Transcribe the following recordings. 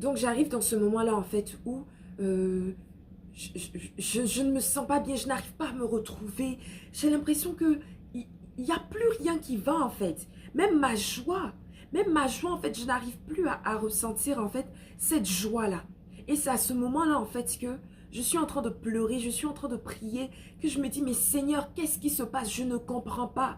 Donc j'arrive dans ce moment-là en fait où je ne me sens pas bien, je n'arrive pas à me retrouver. J'ai l'impression que il n'y a plus rien qui va en fait. Même ma joie en fait, je n'arrive plus à ressentir en fait cette joie-là. Et c'est à ce moment-là en fait que je suis en train de pleurer, je suis en train de prier, que je me dis mais Seigneur, qu'est-ce qui se passe? Je ne comprends pas.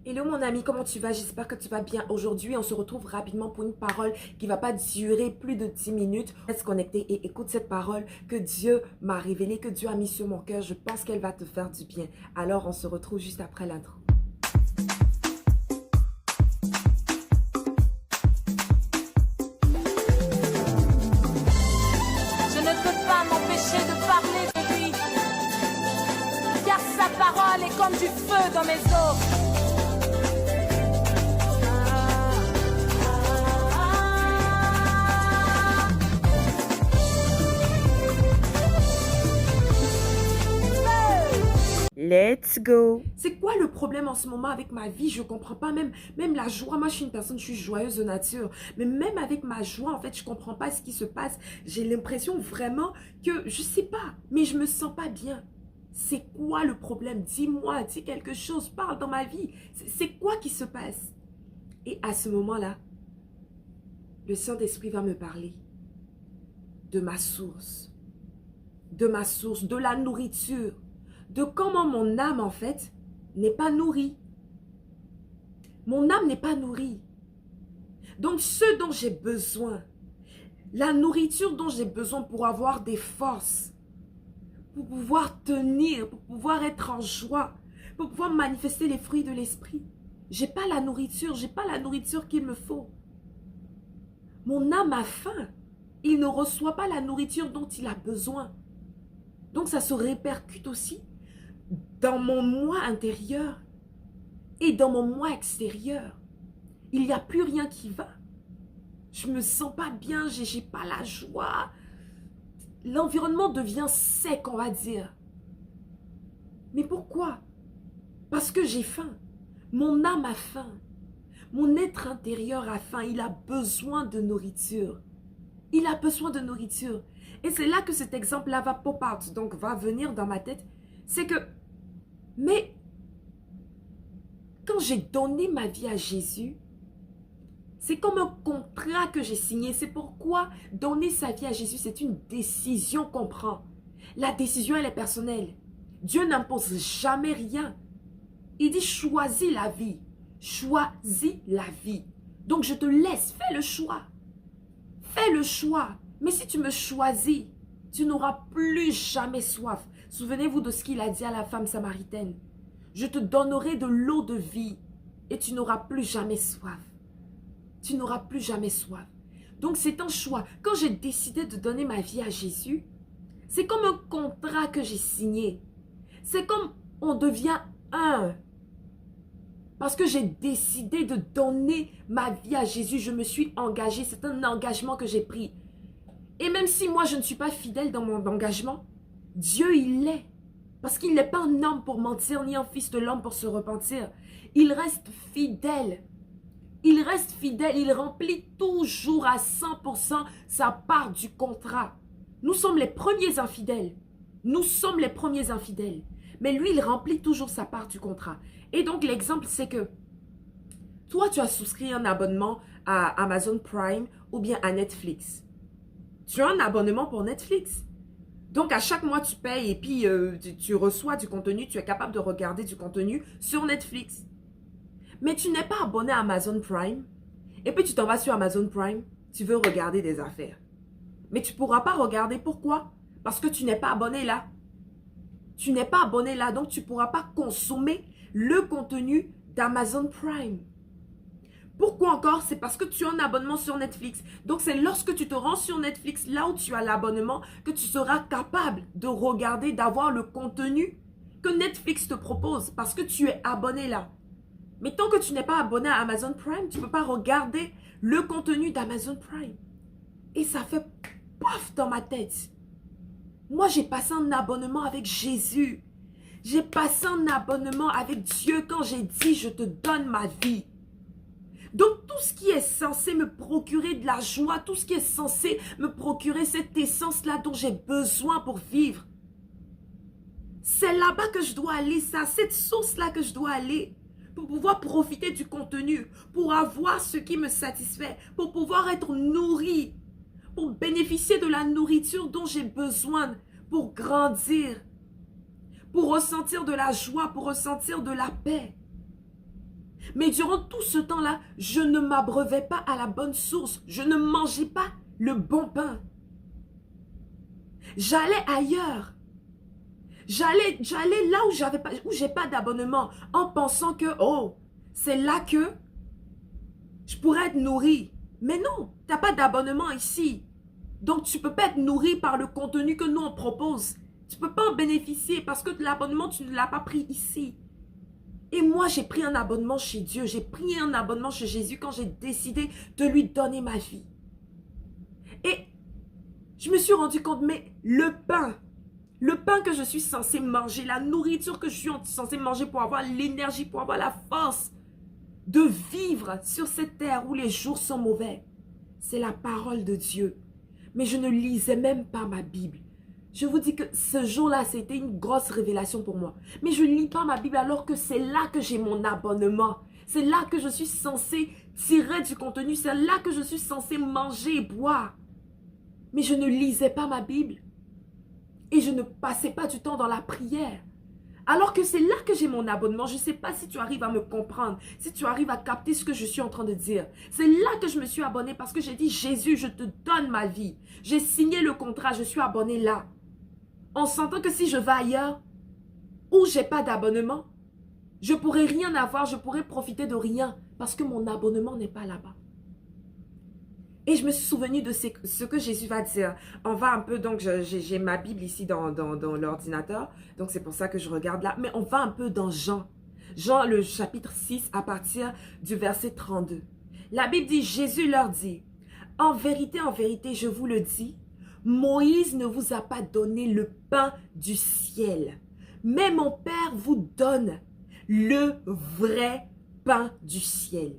Hello mon ami, comment tu vas? J'espère que tu vas bien. Aujourd'hui, on se retrouve rapidement pour une parole qui ne va pas durer plus de 10 minutes. Reste connecté et écoute cette parole que Dieu m'a révélée, que Dieu a mis sur mon cœur. Je pense qu'elle va te faire du bien. Alors, on se retrouve juste après l'intro. Je ne peux pas m'empêcher de parler de lui, car sa parole est comme du feu dans mes os. Let's go. C'est quoi le problème en ce moment avec ma vie? Je comprends pas. Même la joie. Moi, je suis une personne, je suis joyeuse de nature. Mais même avec ma joie, en fait, je comprends pas ce qui se passe. J'ai l'impression vraiment que, je sais pas, mais je me sens pas bien. C'est quoi le problème? Dis-moi, dis quelque chose, parle dans ma vie. C'est quoi qui se passe? Et à ce moment-là, le Saint-Esprit va me parler de ma source, de la nourriture, de comment mon âme, en fait, n'est pas nourrie. Mon âme n'est pas nourrie. Donc, ce dont j'ai besoin, la nourriture dont j'ai besoin pour avoir des forces, pour pouvoir tenir, pour pouvoir être en joie, pour pouvoir manifester les fruits de l'esprit. J'ai pas la nourriture, j'ai pas la nourriture qu'il me faut. Mon âme a faim. Il ne reçoit pas la nourriture dont il a besoin. Donc, ça se répercute aussi dans mon moi intérieur et dans mon moi extérieur. Il n'y a plus rien qui va. Je me sens pas bien, j'ai pas la joie. L'environnement devient sec, on va dire. Mais pourquoi? Parce que j'ai faim. Mon âme a faim. Mon être intérieur a faim. Il a besoin de nourriture. Il a besoin de nourriture. Et c'est là que cet exemple-là va pop out, donc va venir dans ma tête. C'est que, mais quand j'ai donné ma vie à Jésus, c'est comme un contrat que j'ai signé. C'est pourquoi donner sa vie à Jésus, c'est une décision qu'on prend. La décision, elle est personnelle. Dieu n'impose jamais rien. Il dit choisis la vie. Choisis la vie. Donc je te laisse, fais le choix. Fais le choix. Mais si tu me choisis, tu n'auras plus jamais soif. Souvenez-vous de ce qu'il a dit à la femme samaritaine. Je te donnerai de l'eau de vie et tu n'auras plus jamais soif. Tu n'auras plus jamais soif. Donc c'est un choix. Quand j'ai décidé de donner ma vie à Jésus, c'est comme un contrat que j'ai signé. C'est comme on devient un. Parce que j'ai décidé de donner ma vie à Jésus, je me suis engagée. C'est un engagement que j'ai pris. Et même si moi je ne suis pas fidèle dans mon engagement, Dieu il l'est. Parce qu'il n'est pas un homme pour mentir, ni un fils de l'homme pour se repentir. Il reste fidèle. Il reste fidèle, il remplit toujours à 100% sa part du contrat. Nous sommes les premiers infidèles. Nous sommes les premiers infidèles. Mais lui, il remplit toujours sa part du contrat. Et donc, l'exemple, c'est que toi, tu as souscrit un abonnement à Amazon Prime ou bien à Netflix. Tu as un abonnement pour Netflix. Donc, à chaque mois, tu payes et puis tu reçois du contenu. Tu es capable de regarder du contenu sur Netflix. Mais tu n'es pas abonné à Amazon Prime. Et puis, tu t'en vas sur Amazon Prime. Tu veux regarder des affaires. Mais tu ne pourras pas regarder. Pourquoi? Parce que tu n'es pas abonné là. Tu n'es pas abonné là. Donc, tu ne pourras pas consommer le contenu d'Amazon Prime. Pourquoi encore? C'est parce que tu as un abonnement sur Netflix. Donc, c'est lorsque tu te rends sur Netflix, là où tu as l'abonnement, que tu seras capable de regarder, d'avoir le contenu que Netflix te propose. Parce que tu es abonné là. Mais tant que tu n'es pas abonné à Amazon Prime, tu ne peux pas regarder le contenu d'Amazon Prime. Et ça fait pof dans ma tête. Moi, j'ai passé un abonnement avec Jésus. J'ai passé un abonnement avec Dieu quand j'ai dit, je te donne ma vie. Donc tout ce qui est censé me procurer de la joie, tout ce qui est censé me procurer cette essence-là dont j'ai besoin pour vivre, c'est là-bas que je dois aller, c'est à cette source-là que je dois aller pour pouvoir profiter du contenu, pour avoir ce qui me satisfait, pour pouvoir être nourri, pour bénéficier de la nourriture dont j'ai besoin pour grandir, pour ressentir de la joie, pour ressentir de la paix. Mais durant tout ce temps-là, je ne m'abreuvais pas à la bonne source. Je ne mangeais pas le bon pain. J'allais ailleurs. J'allais là où j'ai pas d'abonnement en pensant que, oh, c'est là que je pourrais être nourri. Mais non, tu n'as pas d'abonnement ici. Donc, tu ne peux pas être nourri par le contenu que nous on propose. Tu ne peux pas en bénéficier parce que l'abonnement, tu ne l'as pas pris ici. Et moi, j'ai pris un abonnement chez Dieu. J'ai pris un abonnement chez Jésus quand j'ai décidé de lui donner ma vie. Et je me suis rendu compte, mais le pain que je suis censé manger, la nourriture que je suis censé manger pour avoir l'énergie, pour avoir la force de vivre sur cette terre où les jours sont mauvais, c'est la parole de Dieu. Mais je ne lisais même pas ma Bible. Je vous dis que ce jour-là, c'était une grosse révélation pour moi. Mais je ne lis pas ma Bible alors que c'est là que j'ai mon abonnement. C'est là que je suis censé tirer du contenu. C'est là que je suis censé manger et boire. Mais je ne lisais pas ma Bible. Et je ne passais pas du temps dans la prière. Alors que c'est là que j'ai mon abonnement. Je ne sais pas si tu arrives à me comprendre, si tu arrives à capter ce que je suis en train de dire. C'est là que je me suis abonnée parce que j'ai dit, Jésus, je te donne ma vie. J'ai signé le contrat, je suis abonnée là. En sentant que si je vais ailleurs, où j'ai pas d'abonnement, je pourrais rien avoir, je pourrais profiter de rien parce que mon abonnement n'est pas là-bas. Et je me suis souvenu de ce que Jésus va dire. On va un peu, donc j'ai ma Bible ici dans l'ordinateur. Donc c'est pour ça que je regarde là. Mais on va un peu dans Jean. Jean, le chapitre 6, à partir du verset 32. La Bible dit, Jésus leur dit, en vérité, je vous le dis, Moïse ne vous a pas donné le pain du ciel. Mais mon Père vous donne le vrai pain du ciel.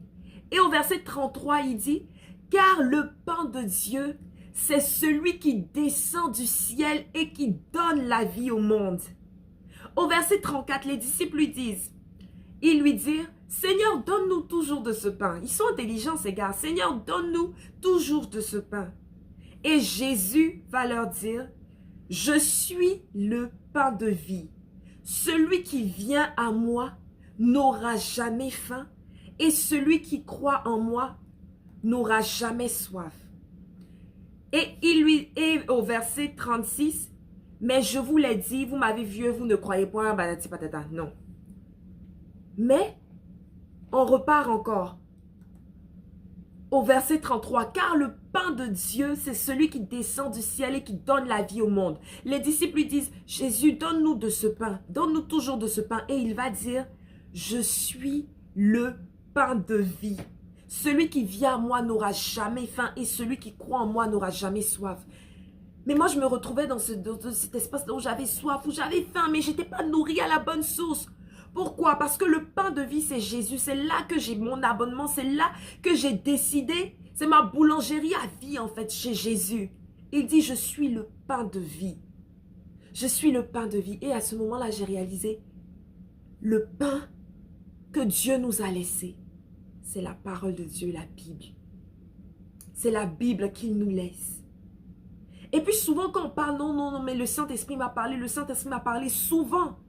Et au verset 33, il dit, car le pain de Dieu, c'est celui qui descend du ciel et qui donne la vie au monde. Au verset 34, les disciples lui disent, ils lui dirent, Seigneur, donne-nous toujours de ce pain. Ils sont intelligents ces gars. Seigneur, donne-nous toujours de ce pain. Et Jésus va leur dire, je suis le pain de vie. Celui qui vient à moi n'aura jamais faim et celui qui croit en moi n'aura jamais soif. Et au verset 36, mais je vous l'ai dit, vous m'avez vu, vous ne croyez point, patati patata. Non. Mais, on repart encore. Au verset 33, car le pain de Dieu, c'est celui qui descend du ciel et qui donne la vie au monde. Les disciples lui disent, Jésus, donne-nous de ce pain, donne-nous toujours de ce pain. Et il va dire, je suis le pain de vie. Celui qui vient à moi n'aura jamais faim et celui qui croit en moi n'aura jamais soif. Mais moi, je me retrouvais dans cet espace où j'avais soif, où j'avais faim, mais je n'étais pas nourrie à la bonne source. Pourquoi? Parce que le pain de vie, c'est Jésus. C'est là que j'ai mon abonnement. C'est là que j'ai décidé. C'est ma boulangerie à vie, en fait, chez Jésus. Il dit, je suis le pain de vie. Je suis le pain de vie. Et à ce moment-là, j'ai réalisé, le pain que Dieu nous a laissé, c'est la parole de Dieu, la Bible. C'est la Bible qu'il nous laisse. Et puis souvent, quand on parle, non, mais le Saint-Esprit m'a parlé, souvent.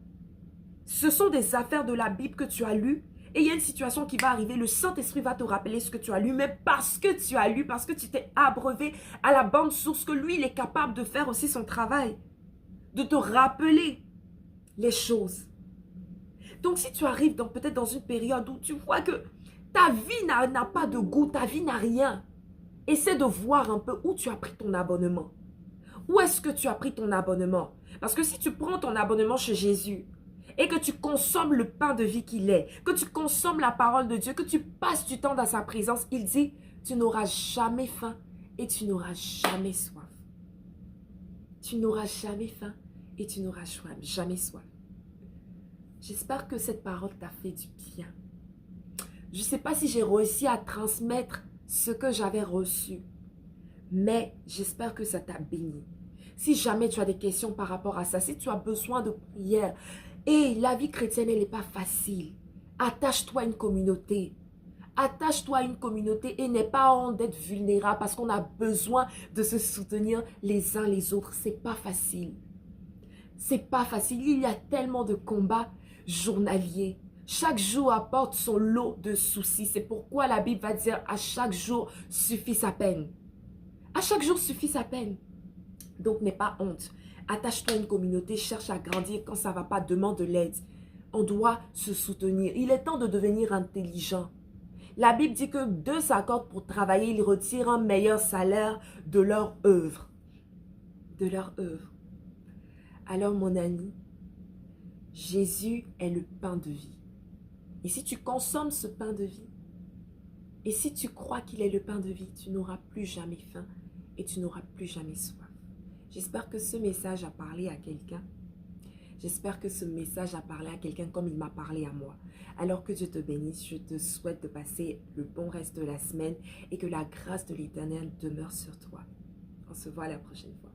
Ce sont des affaires de la Bible que tu as lues et il y a une situation qui va arriver, le Saint-Esprit va te rappeler ce que tu as lu, mais parce que tu as lu, parce que tu t'es abreuvé à la bonne source, que lui, il est capable de faire aussi son travail, de te rappeler les choses. Donc si tu arrives peut-être dans une période où tu vois que ta vie n'a pas de goût, ta vie n'a rien, essaie de voir un peu où tu as pris ton abonnement. Où est-ce que tu as pris ton abonnement? Parce que si tu prends ton abonnement chez Jésus, et que tu consommes le pain de vie qu'il est, que tu consommes la parole de Dieu, que tu passes du temps dans sa présence, il dit, tu n'auras jamais faim et tu n'auras jamais soif. Tu n'auras jamais faim et tu n'auras jamais soif. J'espère que cette parole t'a fait du bien. Je ne sais pas si j'ai réussi à transmettre ce que j'avais reçu. Mais j'espère que ça t'a béni. Si jamais tu as des questions par rapport à ça, si tu as besoin de prière, et la vie chrétienne, elle n'est pas facile. Attache-toi à une communauté. Attache-toi à une communauté et n'aie pas honte d'être vulnérable parce qu'on a besoin de se soutenir les uns les autres. C'est pas facile. C'est pas facile. Il y a tellement de combats journaliers. Chaque jour apporte son lot de soucis. C'est pourquoi la Bible va dire à chaque jour suffit sa peine. À chaque jour suffit sa peine. Donc n'aie pas honte. Attache-toi à une communauté, cherche à grandir. Quand ça ne va pas, demande de l'aide. On doit se soutenir. Il est temps de devenir intelligent. La Bible dit que deux s'accordent pour travailler, ils retirent un meilleur salaire de leur œuvre. De leur œuvre. Alors mon ami, Jésus est le pain de vie. Et si tu consommes ce pain de vie, et si tu crois qu'il est le pain de vie, tu n'auras plus jamais faim et tu n'auras plus jamais soif. J'espère que ce message a parlé à quelqu'un. J'espère que ce message a parlé à quelqu'un comme il m'a parlé à moi. Alors que Dieu te bénisse, je te souhaite de passer le bon reste de la semaine et que la grâce de l'Éternel demeure sur toi. On se voit la prochaine fois.